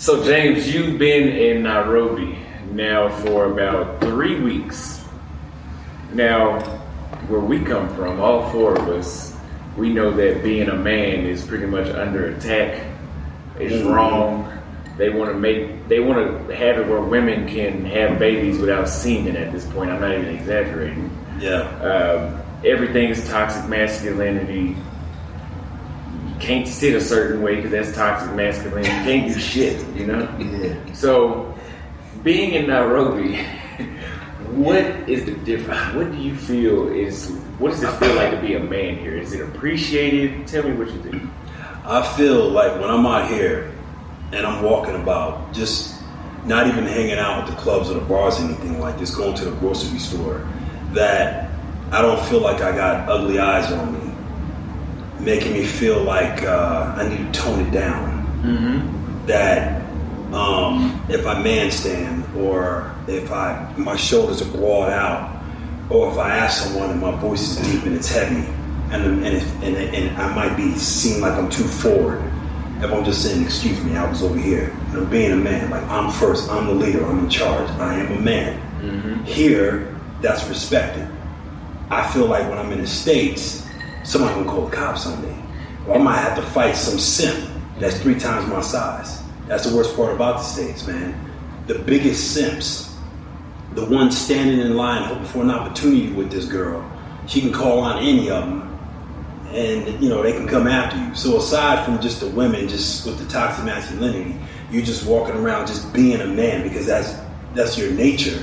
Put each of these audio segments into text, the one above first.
So James, you've been in Nairobi now for about 3 weeks. Now, where we come from, all four of us, we know that being a man is pretty much under attack. It's wrong. They want to have it where women can have babies without semen at this point. I'm not even exaggerating. Yeah. Everything is toxic masculinity. You can't sit a certain way because that's toxic masculinity. You can't do shit, you know? Yeah. So, being in Nairobi, what is the difference? What does it feel like to be a man here? Is it appreciated? Tell me what you think. I feel like when I'm out here and I'm walking about, just not even hanging out with the clubs or the bars or anything like this, going to the grocery store, that I don't feel like I got ugly eyes on me, making me feel like I need to tone it down. Mm-hmm. That if I man stand, or if my shoulders are broad out, or if I ask someone and my voice is deep and it's heavy, and I might be seen like I'm too forward. If I'm just saying, excuse me, I was over here. And I'm being a man, like I'm first, I'm the leader, I'm in charge, I am a man. Mm-hmm. Here, that's respected. I feel like when I'm in the States, somebody will call the cops on me. Or I might have to fight some simp that's 3 times my size. That's the worst part about the States, man. The biggest simps, the one standing in line hoping for an opportunity with this girl, she can call on any of them, and they can come after you. So aside from just the women, just with the toxic masculinity, you're just walking around just being a man because that's your nature.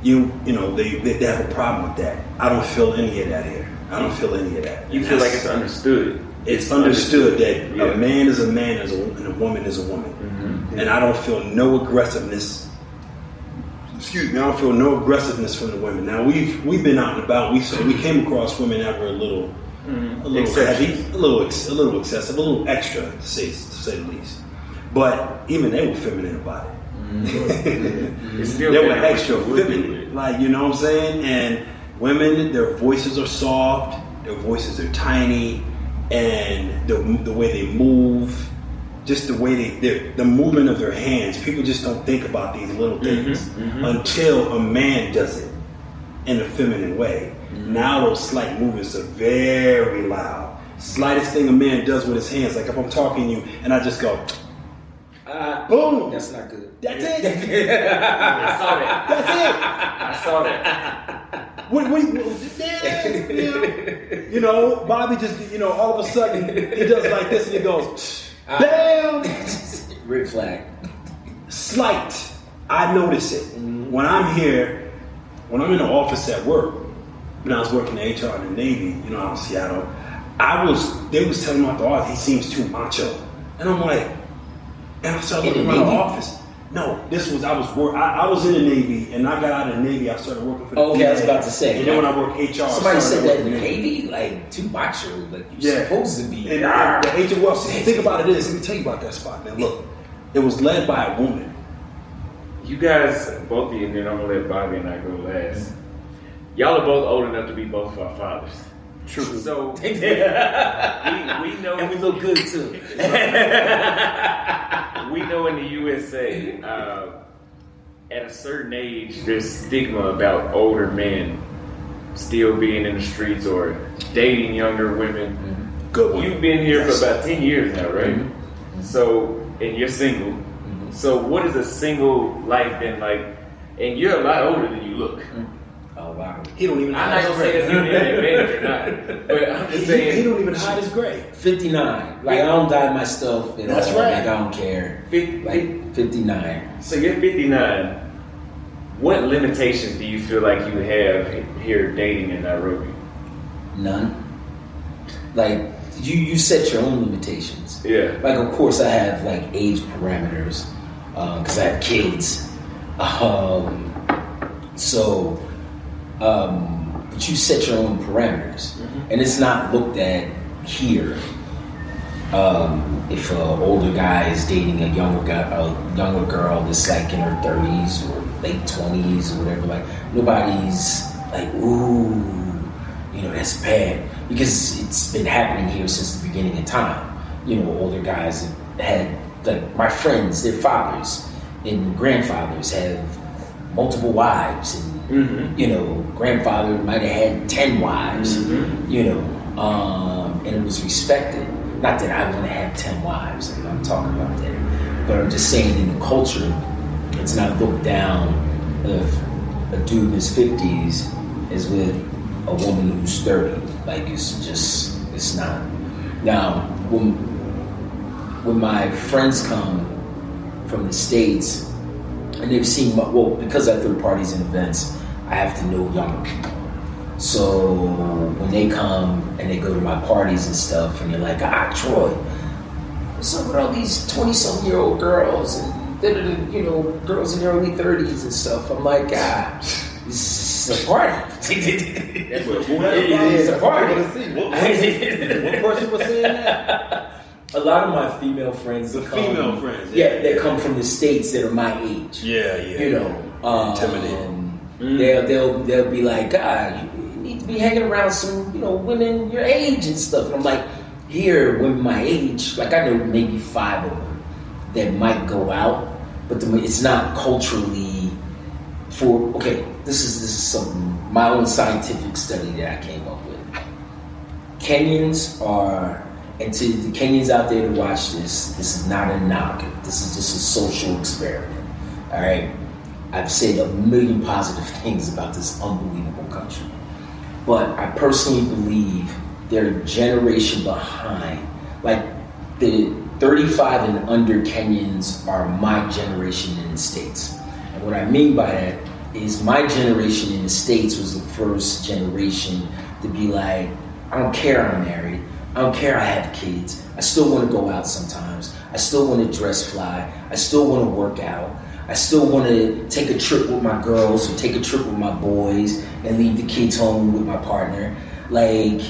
They have a problem with that. I don't feel any of that here. I don't feel any of that. You feel like it's understood. It's understood that a man is a man and a woman is a woman. Mm-hmm. And I don't feel no aggressiveness. Excuse me, I don't feel no aggressiveness from the women. Now we've been out and about. We came across women that were a little heavy, a little excessive, a little extra to say the least. But even they were feminine about it. Mm-hmm. They were extra feminine, like, you know what I'm saying? And women, their voices are soft, their voices are tiny, and the way they move, just the way the movement of their hands, people just don't think about these little things until a man does it in a feminine way. Mm-hmm. Now those slight movements are very loud. Slightest thing a man does with his hands, like if I'm talking to you and I just go, boom. That's not good. That's it. I saw that. That's it. I saw that. Bobby just, all of a sudden, he does like this and he goes, bam! Red flag. Slight. I notice it. Mm-hmm. When I'm here, when I'm in the office at work, when I was working in HR in the Navy, out in Seattle, they was telling my dog he seems too macho. And I'm like, and I started looking around the office. No, I was in the Navy, and I got out of the Navy. I started working for the okay, I was about to say. And then when I worked HR, somebody said that in the Navy, like too macho, like you're supposed to be. And the agent, think about it. Let me tell you about that spot, man. Look, it was led by a woman. You guys, both of you, and then I'm gonna let Bobby and I go last. Y'all are both old enough to be both of our fathers. True. So we know, and we look good too. We know in the USA, at a certain age, there's stigma about older men still being in the streets or dating younger women. Mm-hmm. Good one. You've been here for about 10 years now, right? Mm-hmm. So, and you're single. Mm-hmm. So what is a single life been like? And you're a lot older than you look. Mm-hmm. Oh, wow. He don't even I'm not going to say that's an advantage or not. But I'm just saying. He don't even hide his gray. 59. Like, I don't dye my stuff at That's all. right. Like, I don't care. 59. So you're 59. What limitations do you feel like you have here dating in Nairobi? None. Like, you set your own limitations. Yeah. Like, of course, I have, like, age parameters. Because I have kids. But you set your own parameters, and it's not looked at here. If an older guy is dating a younger girl that's like in her 30s or late 20s or whatever, like nobody's like, ooh, that's bad, because it's been happening here since the beginning of time. Older guys have had like my friends, their fathers and grandfathers have multiple wives, and you know, grandfather might have had 10 wives, you know, and it was respected. Not that I want to have 10 wives, I'm not talking about that, but I'm just saying in the culture, it's not looked down if a dude in his 50s is with a woman who's 30. Like, it's not. Now, when my friends come from the States and they've seen, because I throw parties and events, I have to know younger people. So when they come and they go to my parties and stuff, and they're like, Troy, what's up with all these 20-some-year-old girls and, you know, girls in their early 30s and stuff? I'm like, this is a party. It's a party. What person was saying that? A lot of my female friends. Female friends. That come from the States that are my age. Yeah. You know, intimidating. They'll be like, you need to be hanging around some, you know, women your age and stuff. And I'm like, here, women my age, like I know maybe 5 of them that might go out, but it's not culturally for. Okay, this is something, my own scientific study that I came up with. Kenyans are. And to the Kenyans out there to watch this is not a knock. This is just a social experiment. All right? I've said a million positive things about this unbelievable country. But I personally believe they're a generation behind. Like, the 35 and under Kenyans are my generation in the States. And what I mean by that is my generation in the States was the first generation to be like, I don't care I'm married. I don't care I have kids. I still want to go out sometimes. I still want to dress fly. I still want to work out. I still want to take a trip with my girls or take a trip with my boys and leave the kids home with my partner. Like,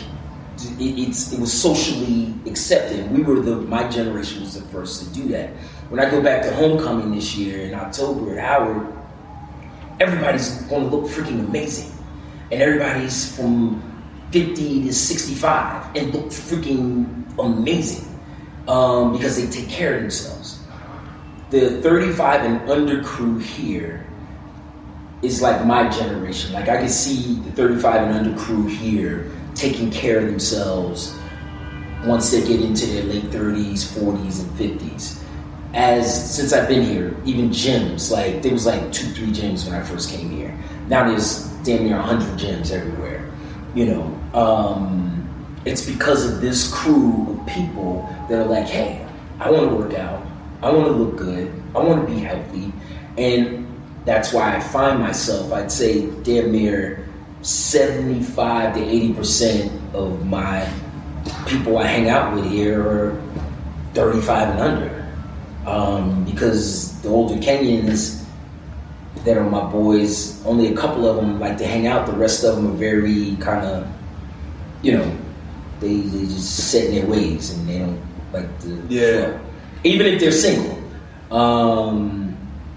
it was socially accepted. My generation was the first to do that. When I go back to homecoming this year in October at Howard, everybody's going to look freaking amazing. And everybody's from 50 to 65 and look freaking amazing because they take care of themselves. The 35 and under crew here is like my generation. Like, I can see the 35 and under crew here taking care of themselves once they get into their late 30s, 40s, and 50s. Since I've been here, even gyms, like there was like 2-3 gyms when I first came here. Now there's damn near 100 gyms everywhere. You know, it's because of this crew of people that are like, hey, I want to work out, I want to look good, I want to be healthy, and that's why I find myself, I'd say damn near 75 to 80% of my people I hang out with here are 35 and under, because the older Kenyans that are my boys, only a couple of them like to hang out. The rest of them are very kind of, you know, they just set in their ways and they don't like to flow. Even if they're single.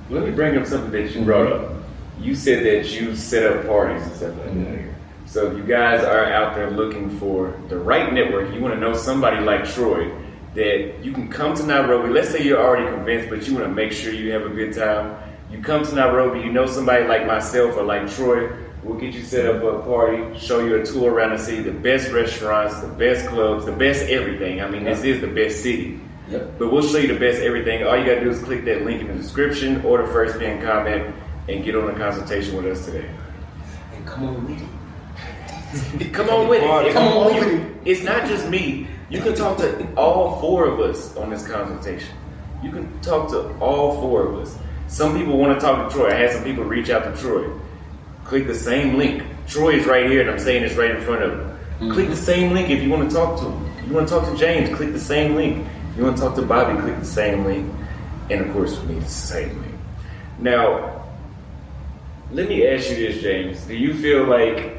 Let me bring up something that you brought up. You said that you set up parties and stuff like that here. So if you guys are out there looking for the right network, you want to know somebody like Troy, that you can come to Nairobi. Let's say you're already convinced, but you want to make sure you have a good time. You come to Nairobi, you know somebody like myself or like Troy, we'll get you set up for a party, show you a tour around the city, the best restaurants, the best clubs, the best everything. I mean, this is the best city. Yep. But we'll show you the best everything. All you got to do is click that link in the description or the first pinned comment and get on a consultation with us today. And come on with it. Come on with it. Come on with it. It's not just me. You can talk to all 4 of us on this consultation. You can talk to all 4 of us. Some people want to talk to Troy. I had some people reach out to Troy. Click the same link. Troy is right here, and I'm saying it's right in front of him. Mm-hmm. Click the same link if you want to talk to him. You want to talk to James, click the same link. You want to talk to Bobby, click the same link. And of course, for me, it's the same link. Now, let me ask you this, James. Do you feel like,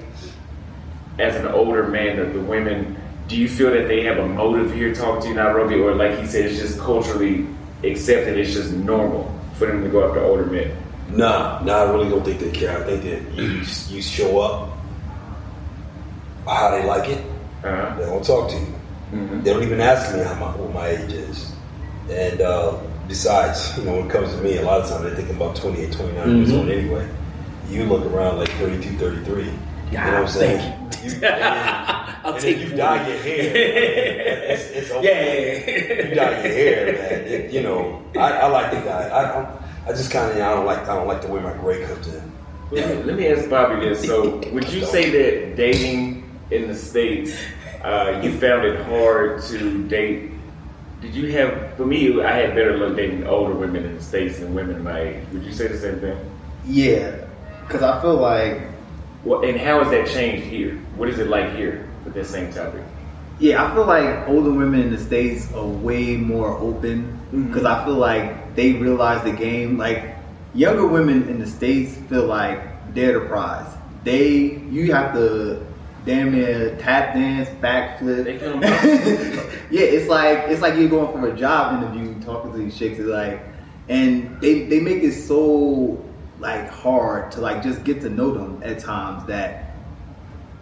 as an older man, that the women, do you feel that they have a motive here talking to you in Nairobi? Or like he said, it's just culturally accepted, it's just normal for them to go after older men? Nah, I really don't think they care. I think that you show up how they like it. They don't talk to you. Mm-hmm. They don't even ask me what my age is. And besides, when it comes to me, a lot of times they're thinking about 28, 29 years old anyway. You look around like 32, 33. You know what I'm saying? I'll take if you dye your hair, it's okay. Yeah. You dye your hair, man. I like the guy. I just kind of, I don't like the way my gray comes in. Let me ask Bobby this. So, would you say that dating in the States, you found it hard to date? Did you have, for me, I had better luck dating older women in the States than women my age. Would you say the same thing? Yeah, because I feel like... Well, and how has that changed here? What is it like here with that same topic? Yeah, I feel like older women in the States are way more open because I feel like they realize the game. Like, younger women in the States feel like they're the prize. You have to damn near tap dance, backflip. They feel Yeah, it's like you're going for a job interview, talking to these chicks. It's like, and they make it so like hard to like just get to know them at times that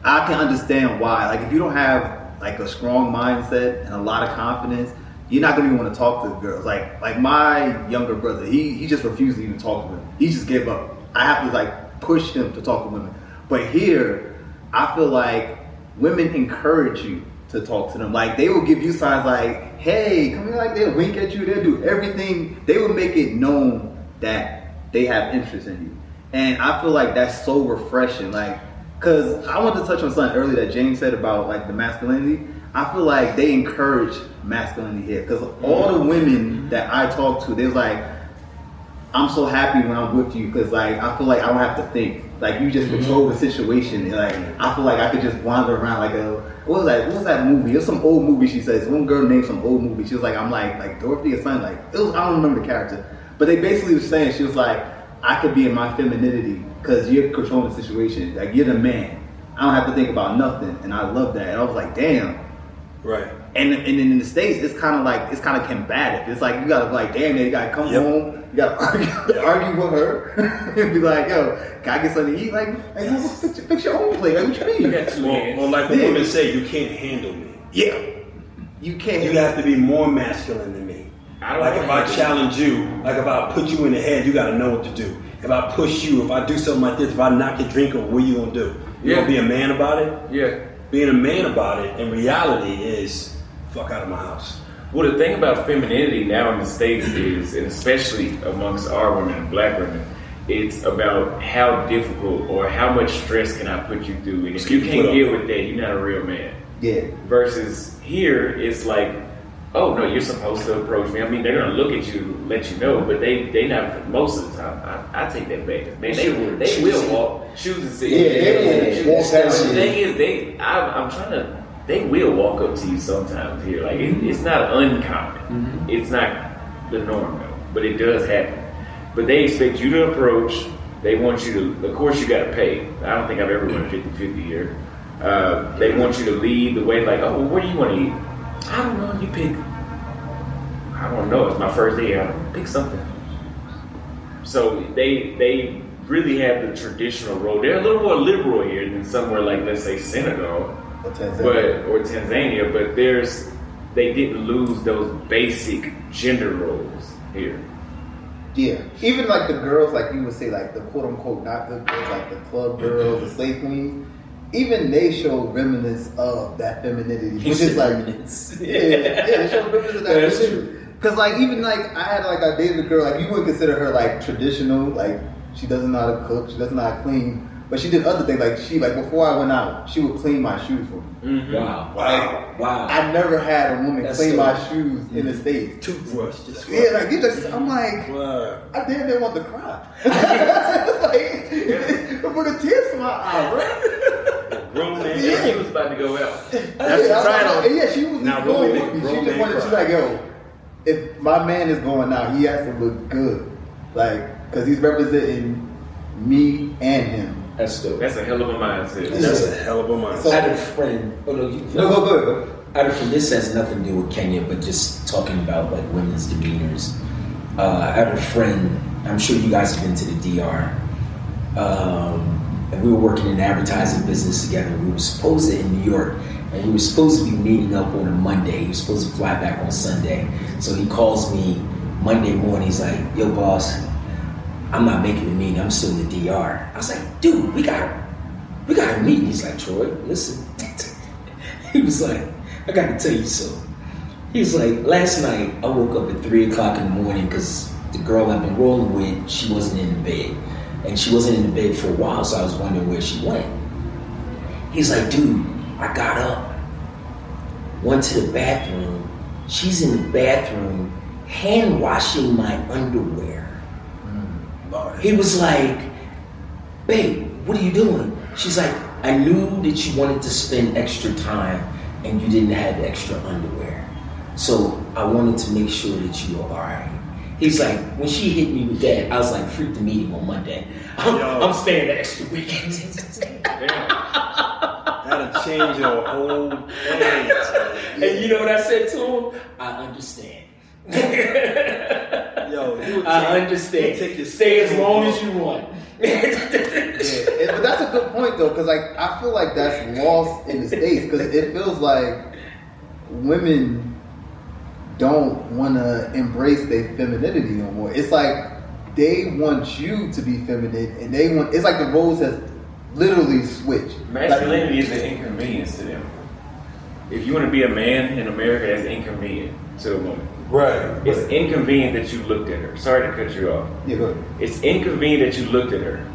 I can understand why. Like, if you don't have like a strong mindset and a lot of confidence, you're not gonna even want to talk to the girls. Like my younger brother, he just refused to even talk to women. He just gave up. I have to like push him to talk to women. But here, I feel like women encourage you to talk to them. Like, they will give you signs like, hey, come here, like they'll wink at you, they'll do everything. They will make it known that they have interest in you. And I feel like that's so refreshing. Like, because I want to touch on something earlier that James said about like the masculinity. I feel like they encourage masculinity here. Because all the women that I talk to, they're like, I'm so happy when I'm with you because like I feel like I don't have to think. Like, you just control the situation. And like, I feel like I could just wander around like what was that movie? It was some old movie. She says one girl named some old movie. She was like, I'm like Dorothy or something. Like, I don't remember the character, but they basically was saying, she was like, I could be in my femininity because you're controlling the situation. Like, you're the man. I don't have to think about nothing, and I love that. And I was like, damn. Right. And in the States, it's kind of combative. It's like, you gotta like, damn, you gotta come home. You gotta argue with her and be like, yo, can I get something to eat? Like fix your own plate. Like, what you mean? Well, like the women say, you can't handle me. Yeah, you can't. You have to be more masculine than me. Like, if I challenge you, like if I put you in the head, you gotta know what to do. If I push you, if I do something like this, if I knock your drink over, what are you gonna do? You gonna be a man about it? Yeah. Being a man about it in reality is fuck out of my house. Well, the thing about femininity now in the States is, and especially amongst our women and black women, it's about how difficult or how much stress can I put you through. And if you can't deal with that, you're not a real man. Yeah. Versus here, it's like, oh no, you're supposed to approach me. I mean, they're gonna look at you, let you know, but they not most of the time. I take that back. Man, they will walk shoes and see. The thing is, I'm trying to. They will walk up to you sometimes here. Like, it's not uncommon. It's not the norm though, but it does happen. But they expect you to approach. They want you to. Of course, you got to pay. I don't think I've ever run 50-50 here. They want you to lead the way. Like, oh, well, what do you want to eat? I don't know. You pick. I don't know. It's my first day. Pick something. So they really have the traditional role. They're a little more liberal here than somewhere like, let's say, Senegal. Or Tanzania, but they didn't lose those basic gender roles here. Yeah, even like the girls, like you would say, like the quote unquote not good girls, like the club girls, the slave queens. Even they show remnants of that femininity, which is like, they show remnants of that femininity. Because like even like I dated a girl, like you wouldn't consider her like traditional, like she doesn't know how to cook, she doesn't know how to clean. But she did other things, like before I went out, she would clean my shoes for me. Mm-hmm. Wow. I never had a woman clean my shoes in the States. Toothbrush. I'm like, I damn near want to cry. Put the tears from my eye, right? Grown man. Yeah, he was about to go out. That's the title. Yeah, she was going with me. She just wanted to be like, yo, if my man is going out, he has to look good, like, because he's representing me and him. That's dope. That's a hell of a mindset. That's a hell of a mindset. So I had a friend. Go ahead. I had a friend. This has nothing to do with Kenya, but just talking about like women's demeanors. I had a friend. I'm sure you guys have been to the DR. And we were working in the advertising business together. We were supposed to in New York and he was supposed to be meeting up on a Monday. He was supposed to fly back on Sunday. So he calls me Monday morning. He's like, "Yo, boss, I'm not making the meeting. I'm still in the DR." I was like, "Dude, we got a meeting." He's like, "Troy, listen." He was like, "I got to tell you something." He was like, "Last night I woke up at 3 o'clock in the morning because the girl I've been rolling with, she wasn't in the bed. And she wasn't in the bed for a while, so I was wondering where she went." He's like, "Dude, I got up, went to the bathroom. She's in the bathroom hand washing my underwear." He was like, "Babe, what are you doing?" She's like, "I knew that you wanted to spend extra time and you didn't have extra underwear. So I wanted to make sure that you were all right." He's like, when she hit me with that, I was like, "Freak the meeting on Monday. I'm staying the extra weekend." That'll change your whole plan. And you know what I said to him? "I understand." Yo, I understand. Stay as long as you want. But that's a good point though, because like I feel like that's lost in the States, because it feels like women don't want to embrace their femininity no more. It's like they want you to be feminine, and it's like the roles has literally switched. Masculinity is an inconvenience to them. If you want to be a man in America, that's inconvenient to a woman. Right. It's inconvenient that you looked at her. Sorry to cut you off. Yeah, go ahead. It's inconvenient that you looked at her.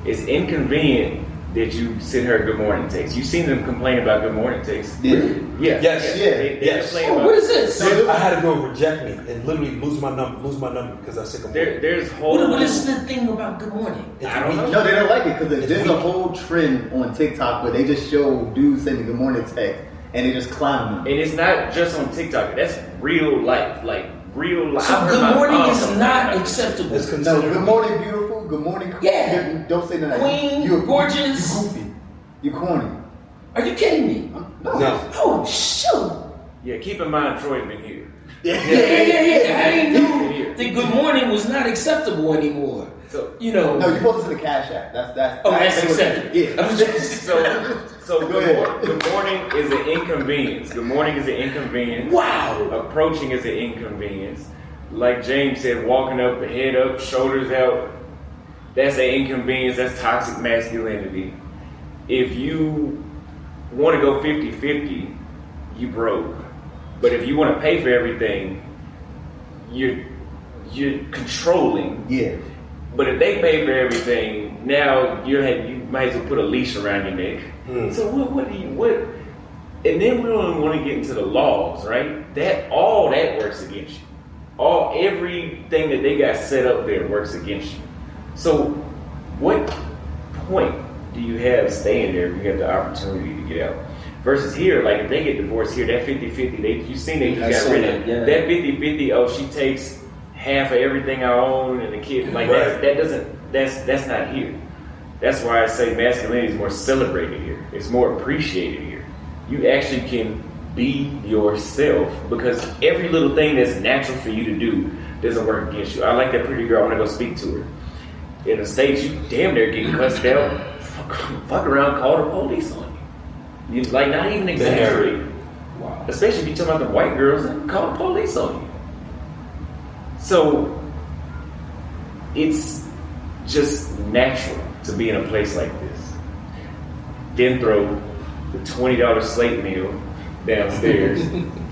It's inconvenient that you sent her a good morning text. You've seen them complain about good morning texts. Yeah. Yeah. Yes. They complain about What is this? I had a girl reject me and literally lose my number because I said good morning. There's whole. What is the thing about good morning? I don't know. No, they don't like it because there's a whole trend on TikTok where they just show dudes sending good morning text and they just clown them. And it's not just on TikTok. That's real life. Like real life. So good morning is not acceptable. It's No, considered. good morning, beautiful. Good morning, Yeah. Don't say that. Queen, You're gorgeous. You goofy. You corny. Are you kidding me? No. Oh, shoot. Yeah, keep in mind Troy's been here. Yeah. I ain't knew that good morning was not acceptable anymore. So You know. No, you're supposed to send a cash app. That's acceptable. Yeah. So good morning is an inconvenience. Good morning is an inconvenience. Wow. Approaching is an inconvenience. Like James said, walking up, head up, shoulders out. That's an inconvenience. That's toxic masculinity. If you want to go 50-50, you broke. But if you want to pay for everything, you're controlling. Yeah. But if they pay for everything, now you might as well put a leash around your neck. So what? And then we don't want to get into the laws, right? All that works against you. Everything that they got set up there works against you. So what point do you have staying there if you have the opportunity to get out? Versus here, like if they get divorced here, that 50-50, you seen they just got rid of yeah. that 50-50. Oh, she takes half of everything I own and the kid. Like Right. that's not here. That's why I say masculinity is more celebrated here. It's more appreciated here. You actually can be yourself because every little thing that's natural for you to do doesn't work against you. I like that pretty girl. I want to go speak to her. In the States, you damn near get cussed out. Fuck around, call the police on you. You like not even exaggerate. Wow. Especially if you're talking about the white girls, call the police on you. So it's just natural to be in a place like this. Then throw the $20 slate meal downstairs,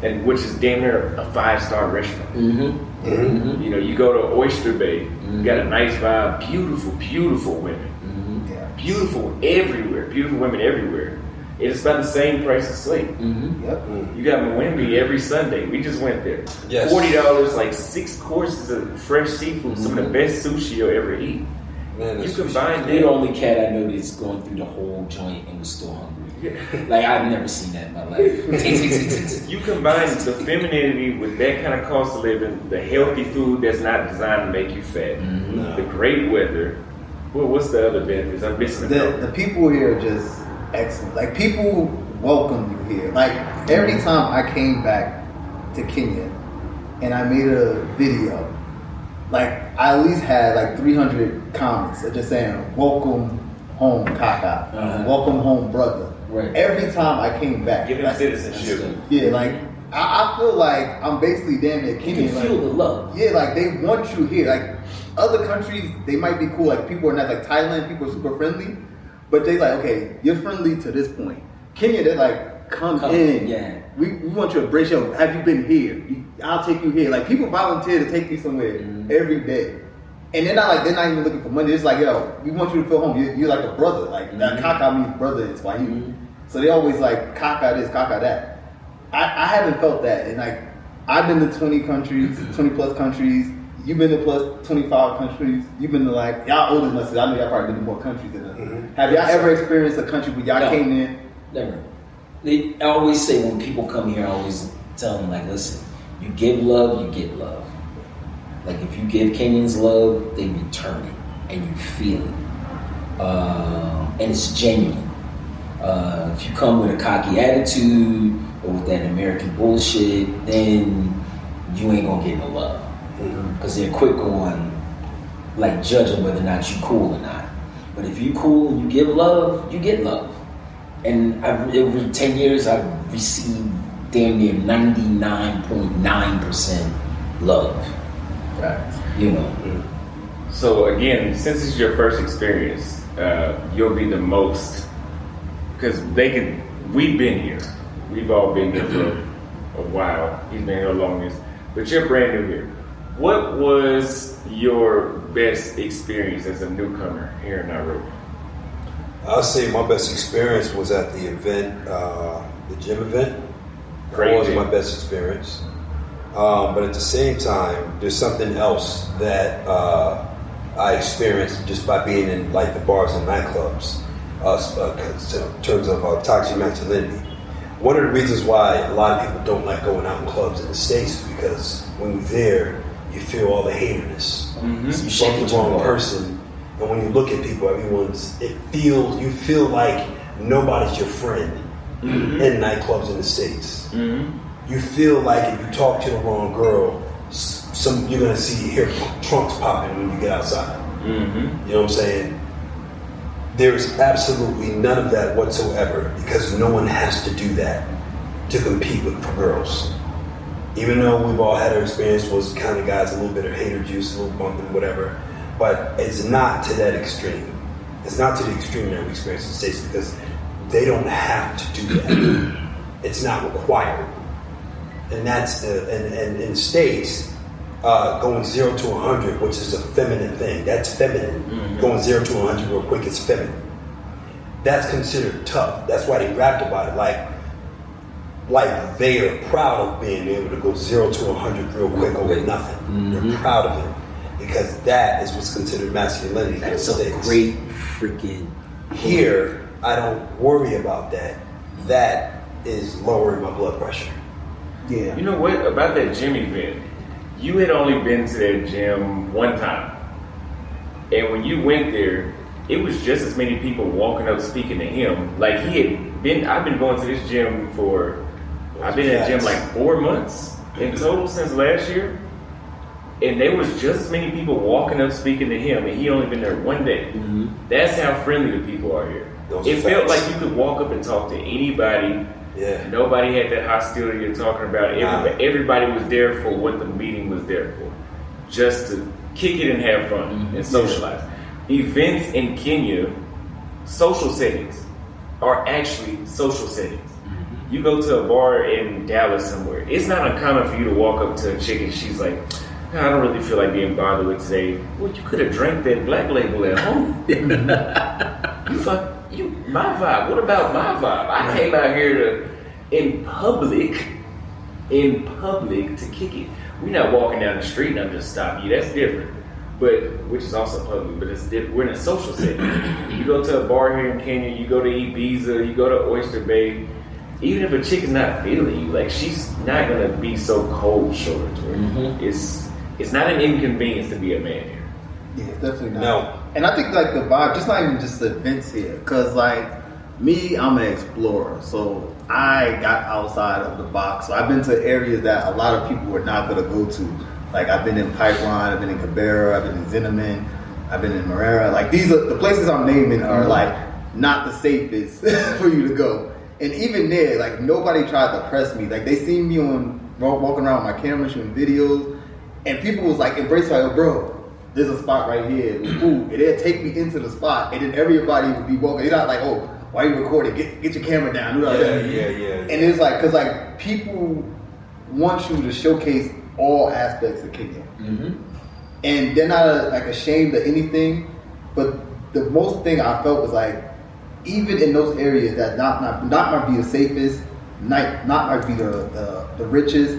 and which is damn near a 5-star restaurant. Mm-hmm. Mm-hmm. You know, you go to Oyster Bay, you got a nice vibe, beautiful, beautiful women. Mm-hmm. Yeah. Beautiful everywhere, beautiful women everywhere. It's about the same price as Slate. Mm-hmm. Yep. You got Mwembe every Sunday. We just went there. Yes. $40, like 6 courses of fresh seafood, some of the best sushi you'll ever eat. Man, You that's combine You're the that. only cat I know that's going through the whole joint and was still hungry. Yeah. Like I've never seen that in my life. You combine the femininity with that kind of cost of living, the healthy food that's not designed to make you fat, the great weather. Well, what's the other benefits? I'm missing a couple. The people here are just excellent. Like people welcome you here. Like every time I came back to Kenya and I made a video, like I at least had like 300 comments of just saying, "Welcome home, Kaka. Uh-huh. Welcome home, brother." Right. Every time I came back, Give them citizenship. yeah, like I feel like I'm basically damn near Kenyan. You can feel the love. Yeah, like they want you here. Like other countries, they might be cool. Like people are not like Thailand. People are super friendly, but they like okay, you're friendly to this point. Kenya, they're like come in. Yeah. We want you to embrace you. Have you been here? I'll take you here. Like people volunteer to take you somewhere every day. And they're not even looking for money. It's like, yo, we want you to feel home. You're like a brother. Like that kaka means brother in Swahili. So they always like kaka this, kaka that. I haven't felt that. And like I've been to 20 countries, 20 plus countries. You've been to plus 25 countries. You've been to like y'all older than us. I know y'all probably been to more countries than us. Have y'all ever experienced a country where y'all came in? Never. I always say when people come here, I always tell them like, listen, you give love, you get love. Like if you give Kenyans love, they return it, and you feel it, and it's genuine. If you come with a cocky attitude or with that American bullshit, then you ain't gonna get no love, because they're quick on like judging whether or not you cool or not. But if you cool and you give love, you get love. And over 10 years, I've received damn near 99.9% love. Right. You know. So again, since it's your first experience, you'll be the most, because we've been here. We've all been here for a while. He's been here the longest, but you're brand new here. What was your best experience as a newcomer here in Nairobi? I'll say my best experience was at the event, the gym event. Great That was event. my best experience. But at the same time, there's something else that I experienced just by being in like the bars and nightclubs in terms of toxic masculinity. One of the reasons why a lot of people don't like going out in clubs in the States is because when you're there, you feel all the haterness. You bump the wrong person, and when you look at people, you feel like nobody's your friend in nightclubs in the States. You feel like if you talk to the wrong girl, you're gonna hear trunks popping when you get outside. You know what I'm saying? There's absolutely none of that whatsoever, because no one has to do that to compete for girls. Even though we've all had our experience, was kind of guys, a little bit of hater juice, a little bumping, whatever. But it's not to that extreme. It's not to the extreme that we experience in the States, because they don't have to do that. It's not required. And that's and in the States, going 0 to 100, which is a feminine thing. That's feminine. Going 0 to 100 real quick is feminine. That's considered tough. That's why they rapped about it like they are proud of being able to go 0 to 100 real quick over nothing. They're proud of it, because that is what's considered masculinity. That's a great freaking. Here, I don't worry about that. That is lowering my blood pressure. Yeah. You know what about that gym event? You had only been to that gym one time, and when you went there, it was just as many people walking up speaking to him. Like he had been. I've been going to this gym I've been at the gym like 4 months in total since last year, and there was just as many people walking up speaking to him, and he only been there one day. That's how friendly the people are here. It felt like you could walk up and talk to anybody. Yeah. Nobody had that hostility you're talking about. Everybody was there for what the meeting was there for, just to kick it and have fun and socialize. Events in Kenya, social settings, are actually social settings. You go to a bar in Dallas somewhere, it's not uncommon for you to walk up to a chick and she's like, I don't really feel like being bothered with today. Well, you could have drank that Black Label at home. My vibe. What about my vibe? I came out here in public to kick it. We're not walking down the street and I'm just stopping you. That's different. Which is also public, but it's different. We're in a social setting. You go to a bar here in Kenya, you go to Ibiza, you go to Oyster Bay. Even if a chick is not feeling you, like she's not gonna be so cold shouldered toward you. It's not an inconvenience to be a man here. Yeah, definitely not. No. And I think like the vibe, just not even just the events here, because like me, I'm an explorer, so I got outside of the box. So I've been to areas that a lot of people were not gonna go to. Like I've been in Pipeline, I've been in Kibera, I've been in Zinneman, I've been in Marera. Like these are the places I'm naming are like not the safest for you to go. And even there, like nobody tried to press me. Like they seen me walking around with my camera shooting videos, and people was like embracing like, oh, bro, there's a spot right here with food, and they'd take me into the spot, and then everybody would be walking. They're not like, oh, why are you recording? Get your camera down. Yeah. And it's like, cause like people want you to showcase all aspects of Kenya, and they're not like ashamed of anything. But the most thing I felt was like, even in those areas that not might be the safest, not might be the richest,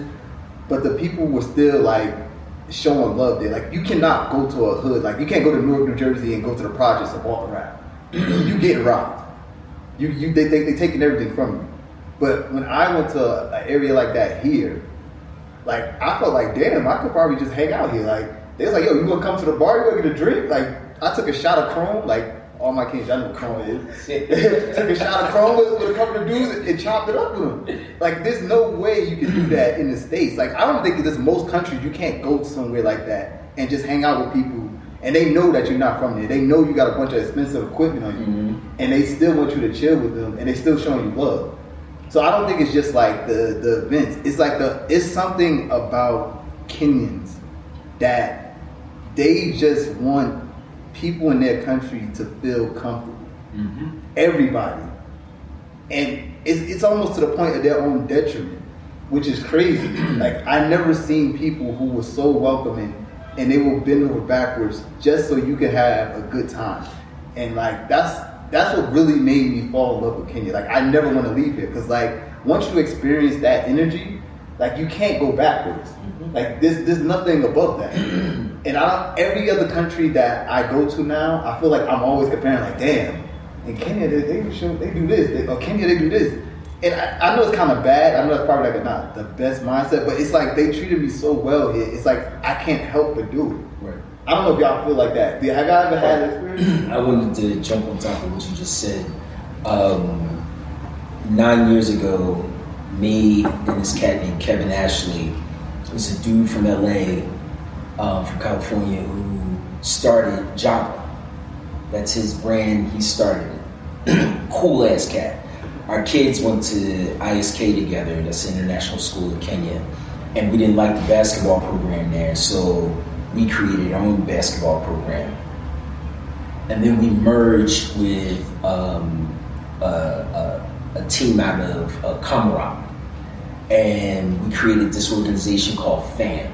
but the people were still like showing love there. Like you cannot go to a hood, like you can't go to Newark, New Jersey, and go to the projects and walk around. You get robbed. They taking everything from you. But when I went to an area like that here, like I felt like, damn, I could probably just hang out here. Like they was like, yo, you gonna come to the bar? You gonna get a drink? Like I took a shot of Chrome, like. All my kids, I know what Chrome is. Took a shot of Chrome with a couple of dudes and chopped it up with them. Like, there's no way you can do that in the States. Like, I don't think there's most countries you can't go somewhere like that and just hang out with people and they know that you're not from there. They know you got a bunch of expensive equipment on you and they still want you to chill with them and they still showing you love. So I don't think it's just like the events. It's like it's something about Kenyans that they just want people in their country to feel comfortable. Everybody. And it's almost to the point of their own detriment, which is crazy. Like I never seen people who were so welcoming and they will bend over backwards just so you could have a good time. And like that's what really made me fall in love with Kenya. Like I never want to leave here because like once you experience that energy, like you can't go backwards. Like there's nothing above that. And every other country that I go to now, I feel like I'm always comparing like, damn, in Kenya they do this, or Kenya they do this. And I know it's kind of bad. I know it's probably like not the best mindset, but it's like they treated me so well here. It's like I can't help but do it. Right. I don't know if y'all feel like that. Have y'all ever had that experience? I wanted to jump on top of what you just said. 9 years ago, me and this cat named Kevin Ashley, was a dude from LA, from California, who started Java. That's his brand. He started it. Cool ass cat. Our kids went to ISK together. That's the international school in Kenya, and we didn't like the basketball program there, so we created our own basketball program. And then we merged with a team out of Cameroon, and we created this organization called FAM,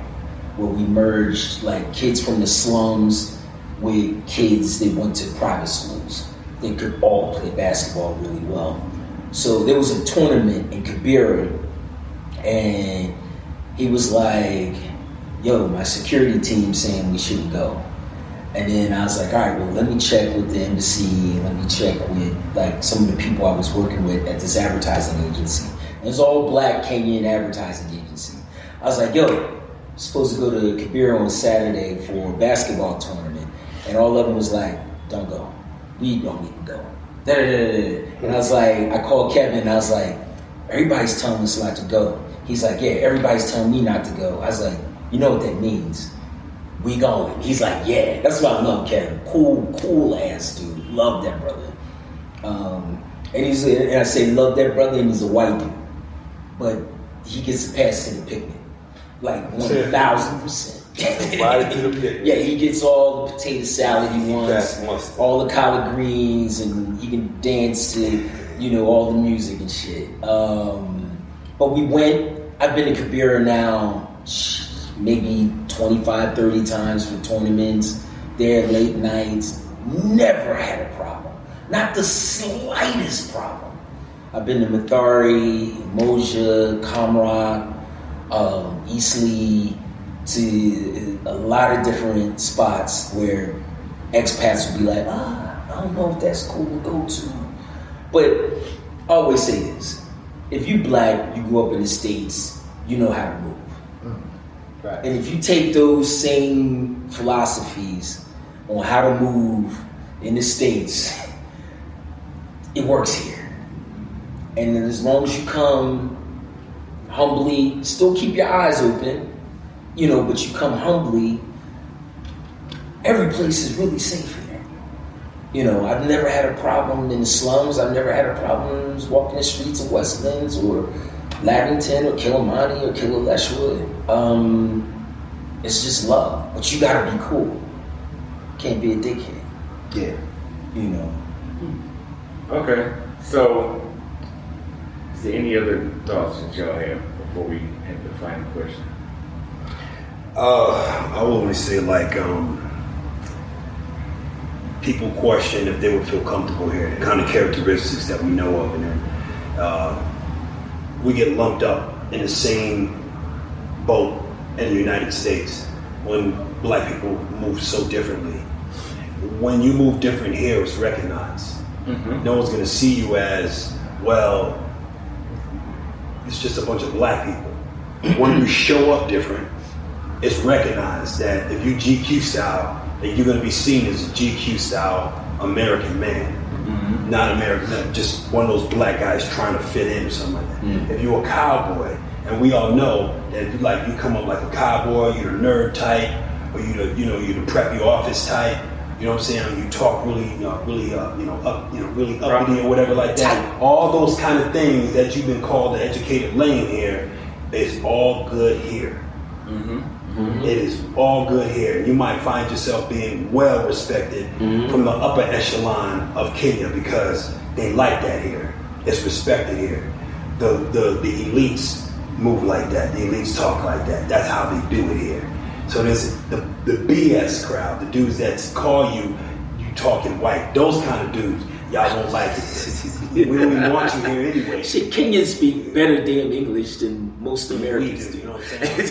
where we merged like kids from the slums with kids that went to private schools. They could all play basketball really well. So there was a tournament in Kibera, and he was like, yo, my security team saying we shouldn't go. And then I was like, all right, well, let me check with the embassy, let me check with like some of the people I was working with at this advertising agency. And it's all black Kenyan advertising agency. I was like, yo, I'm supposed to go to Kibera on Saturday for a basketball tournament. And all of them was like, don't go. We don't even go. And I was like, I called Kevin and I was like, everybody's telling us not to go. He's like, yeah, everybody's telling me not to go. I was like, you know what that means? We going. He's like, yeah. That's why I love Kevin. Cool ass dude. Love that brother. And I say love that brother, and he's a white dude. But he gets a pass to the picnic. Like 1,000%. Yeah, he gets all the potato salad he wants, all the collard greens, and he can dance to, all the music and shit. But we went. I've been to Kibera now maybe 25, 30 times for tournaments. There late nights. Never had a problem. Not the slightest problem. I've been to Mathare, Moja, Kamrak, Eastleigh, to a lot of different spots where expats would be like, I don't know if that's cool to go to. But I always say this, if you black, you grew up in the States, you know how to move. Right. And if you take those same philosophies on how to move in the States, it works here. And as long as you come humbly, still keep your eyes open, but you come humbly, every place is really safe here. I've never had a problem in the slums. I've never had a problem walking the streets of Westlands or Lavington or Killimani or Killeleshwood. It's just love, but you gotta be cool. Can't be a dickhead. Yeah. Okay, so is there any other thoughts that y'all have before we have the final question? I would only say people question if they would feel comfortable here, the kind of characteristics that we know of, and then we get lumped up in the same boat in the United States when black people move so differently. When you move different here, it's recognized. Mm-hmm. No one's going to see you as, well, it's just a bunch of black people. When you show up different, it's recognized that if you GQ style, that you're going to be seen as a GQ style American man. Mm-hmm. Not American, not just one of those black guys trying to fit in or something like that. Mm-hmm. If you're a cowboy, and we all know that if you come up like a cowboy, you're a nerd type, or you're the preppy office type. You know what I'm saying? You talk really uppity or whatever like that. All those kind of things that you've been called the educated lane here is all good here. Mm-hmm. Mm-hmm. It is all good here. You might find yourself being well respected from the upper echelon of Kenya because they like that here. It's respected here. The elites move like that. The elites talk like that. That's how they do it here. So there's the BS crowd, the dudes that call you talking white. Those kind of dudes, y'all won't like it. We don't even want you here anyway. Shit, Kenyans speak better damn English than most Americans do. You know what I'm saying? That's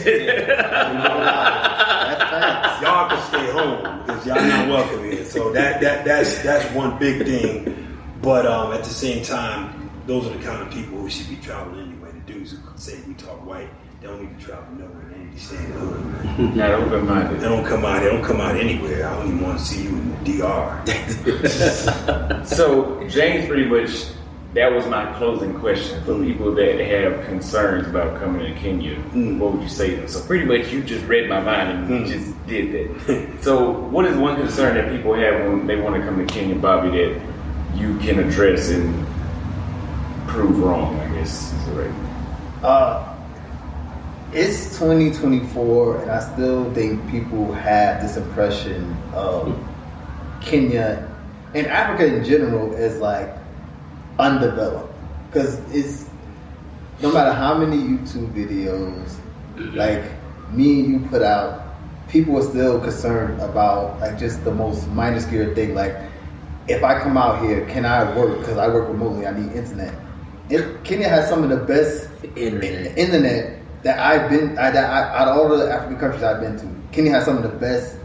facts. Y'all can stay home because y'all not welcome here. So that's one big thing. But at the same time, those are the kind of people who should be traveling anyway. The dudes who say we talk white, they don't need to travel nowhere. They need to stay in the hood, man. Not open-minded. They don't come out. They don't come out anywhere. I don't even want to see you in the DR. So James, pretty much, that was my closing question for people that have concerns about coming to Kenya. What would you say to them? So pretty much, you just read my mind and you just did that. So what is one concern that people have when they want to come to Kenya, Bobby, that you can address and prove wrong, I guess is the right. It's 2024, and I still think people have this impression of Kenya and Africa in general as like undeveloped. Because it's no matter how many YouTube videos like me and you put out, people are still concerned about like just the most minuscule thing. Like, if I come out here, can I work? Because I work remotely, I need internet. Kenya has some of the best internet that I've been, out of all the African countries I've been to. Kenya has some of the best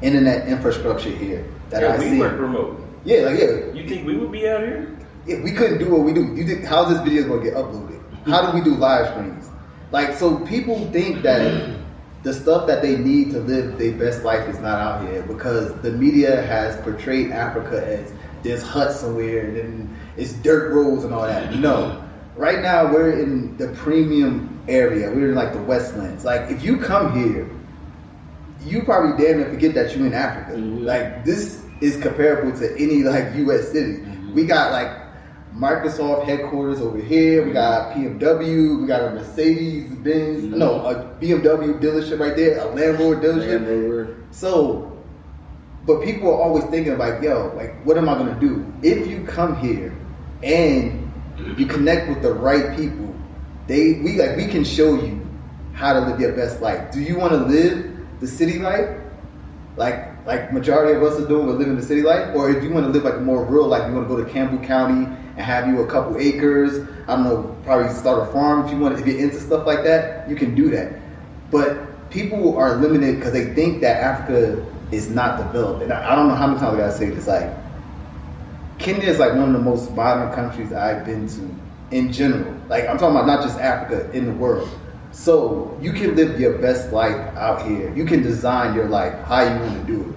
internet infrastructure here that I see. We work remote. Yeah. You think we would be out here? Yeah, we couldn't do what we do. You think how's this video gonna get uploaded? How do we do live streams? Like, so people think that the stuff that they need to live their best life is not out here because the media has portrayed Africa as there's huts somewhere and then it's dirt roads and all that. No. Right now we're in the premium area. We're in like the Westlands. Like, if you come here, you probably damn near forget that you're in Africa. Mm-hmm. Like, this is comparable to any like US city. Mm-hmm. We got like Microsoft headquarters over here. We got BMW. We got a Mercedes-Benz. Mm-hmm. No, a BMW dealership right there. A Land Rover dealership. So, but people are always thinking like, yo, like, what am I gonna do? If you come here and you connect with the right people, we can show you how to live your best life. Do you want to live the city life, like majority of us are doing, we're living the city life? Or if you want to live like a more rural life, you want to go to Campbell County and have you a couple acres, I don't know, probably start a farm if you're into stuff like that, you can do that. But people are limited because they think that Africa is not developed. And I don't know how many times I gotta say this, like, Kenya is like one of the most modern countries I've been to in general. Like, I'm talking about not just Africa, in the world. So you can live your best life out here. You can design your life how you want to do it.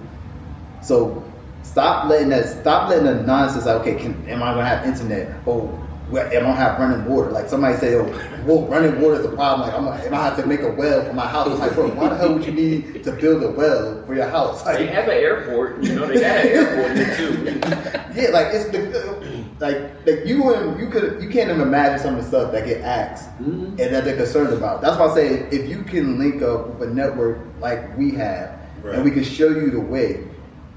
So stop letting the nonsense like, okay, am I gonna have internet? Oh, am I gonna have running water? Like, somebody say, oh, well, running water is a problem. Like, if I have to make a well for my house, I'm like, bro, why the hell would you need to build a well for your house? Like, they have an airport. You know, they got an airport here too. Yeah, like it's like you can't even imagine some of the stuff that get asked and that they're concerned about. That's why I say if you can link up with a network like we have, and we can show you the way,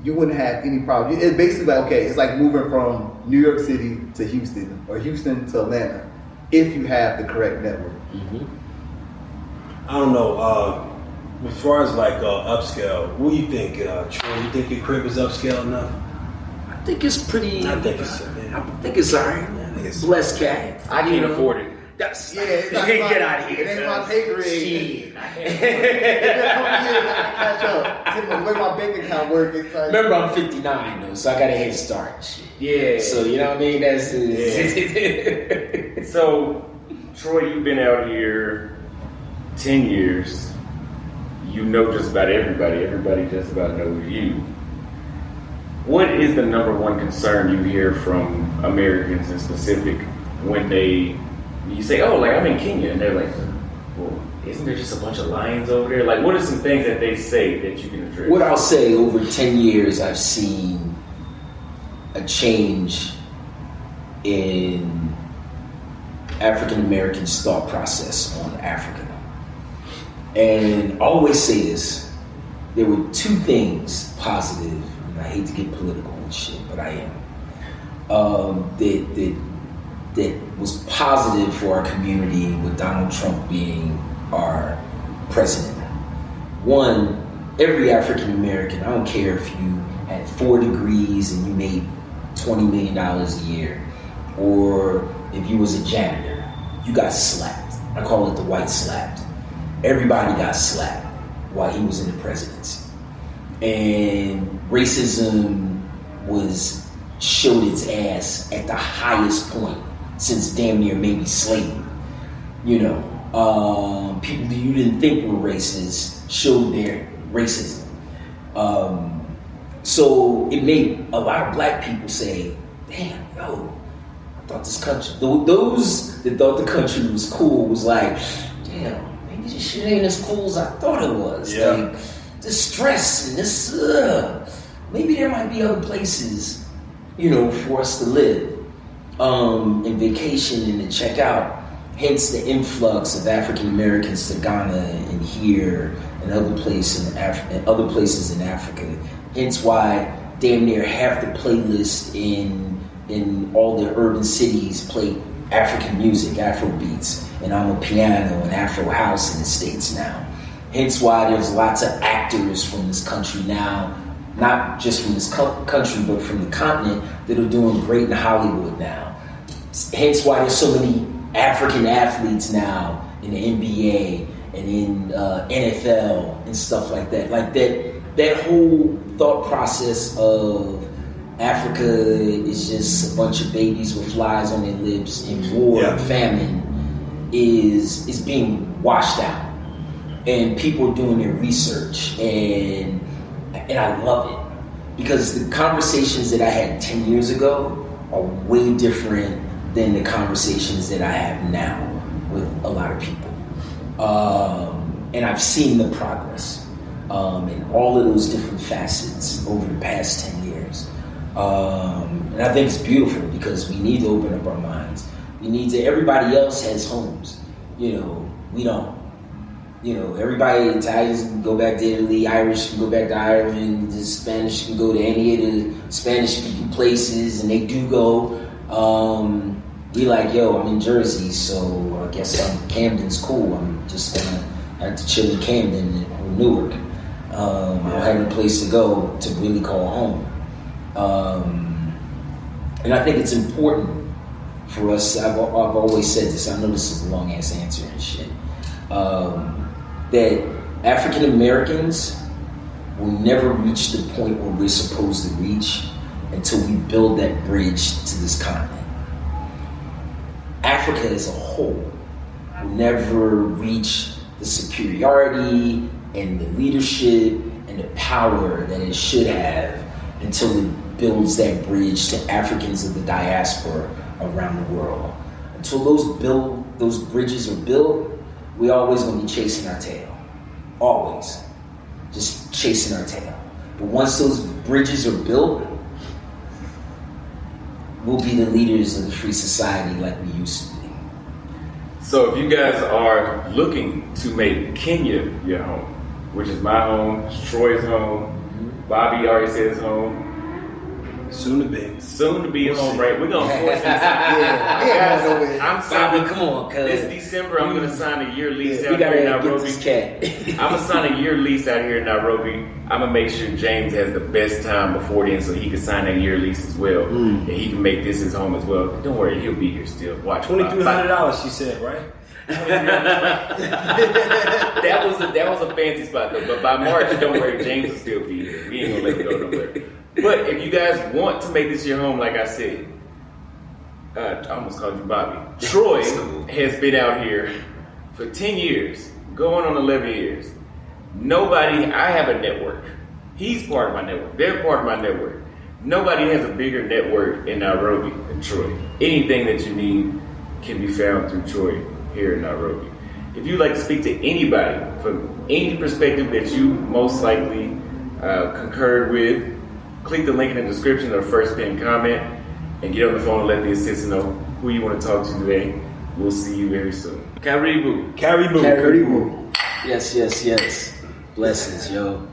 you wouldn't have any problem. It's basically like, okay, it's like moving from New York City to Houston or Houston to Atlanta if you have the correct network. I don't know. As far as like upscale, what do you think, Troy? You think your crib is upscale enough? I think it's pretty. I think it's alright. Blessed cat. I can't afford it. That's It's not get out of here. It ain't my pay grade. Shit. Catch up. See the way my bank account works. Remember, I'm 59 though, so I got a head start. Shit. Yeah. So you know what I mean? That's So, Troy, you've been out here 10 years. You know just about everybody. Everybody just about knows you. What is the number one concern you hear from Americans in specific when you say, oh, like I'm in Kenya, and they're like, well, isn't there just a bunch of lions over there? Like, what are some things that they say that you can address? What I'll say, over 10 years, I've seen a change in African Americans' thought process on Africa. And I always say this, there were two things positive, and I hate to get political and shit, but I am, that was positive for our community with Donald Trump being our president. One, every African American, I don't care if you had 4 degrees and you made $20 million a year, or if you was a janitor, you got slapped. I call it the white slapped. Everybody got slapped while he was in the presidency. And racism showed its ass at the highest point since damn near maybe slavery. You know, people that you didn't think were racist showed their racism. So it made a lot of black people say, damn, yo, I thought this country, those that thought the country was cool was like, damn, maybe this shit ain't as cool as I thought it was. Yeah. Like, this stress and this, maybe there might be other places, you know, for us to live, and vacation and to check out. Hence the influx of African Americans to Ghana and here and other places in Africa. Hence why damn near half the playlist in all the urban cities play African music, Afro beats, and I'm a piano and Afro house in the States now. Hence why there's lots of actors from this country now, not just from this country, but from the continent, that are doing great in Hollywood now. Hence why there's so many African athletes now in the NBA and in NFL and stuff like that. Like that whole thought process of Africa is just a bunch of babies with flies on their lips and war and famine is being washed out. And people are doing their research, and I love it, because the conversations that I had 10 years ago are way different than the conversations that I have now with a lot of people. And I've seen the progress in all of those different facets over the past 10 years. And I think it's beautiful, because we need to open up our minds. Everybody else has homes. You know, we don't. You know, everybody, Italians can go back to Italy, Irish can go back to Ireland, the Spanish can go to any of the Spanish-speaking places, and they do go. We like, yo, I'm in Jersey, so I guess Camden's cool. I'm just gonna have to chill in Camden or Newark. I don't have a place to go to really call home. And I think it's important for us. I've always said this. I know this is a long ass answer and shit. That African Americans will never reach the point where we're supposed to reach until we build that bridge to this continent. Africa as a whole will never reach the superiority and the leadership and the power that it should have until it builds that bridge to Africans of the diaspora around the world. Until those bridges are built, we're always going to be chasing our tail. Always. Just chasing our tail. But once those bridges are built, we'll be the leaders of the free society like we used to be. So if you guys are looking to make Kenya your home, which is my home, Troy's home, Bobby already said his home. Soon to be home, right? We're gonna force him. I'm signing. Come on, cuz. This December, I'm gonna sign a year lease We out here in gotta get Nairobi. this cat. I'm gonna sign a year lease out here in Nairobi. I'm gonna make sure James has the best time before then, so he can sign that year lease as well, and he can make this his home as well. Don't worry, he'll be here still. Watch. $2,300, she said, right? that was a fancy spot though. But by March, don't worry, James will still be here. We ain't gonna let him go nowhere. But if you guys want to make this your home, like I said, I almost called you Bobby. Troy has been out here for 10 years, going on 11 years. I have a network. He's part of my network. They're part of my network. Nobody has a bigger network in Nairobi than Troy. Anything that you need can be found through Troy here in Nairobi. If you'd like to speak to anybody from any perspective that you most likely concurred with, click the link in the description or first pinned comment and get on the phone and let the assistant know who you want to talk to today. We'll see you very soon. Karibu. Yes. Blessings, yo.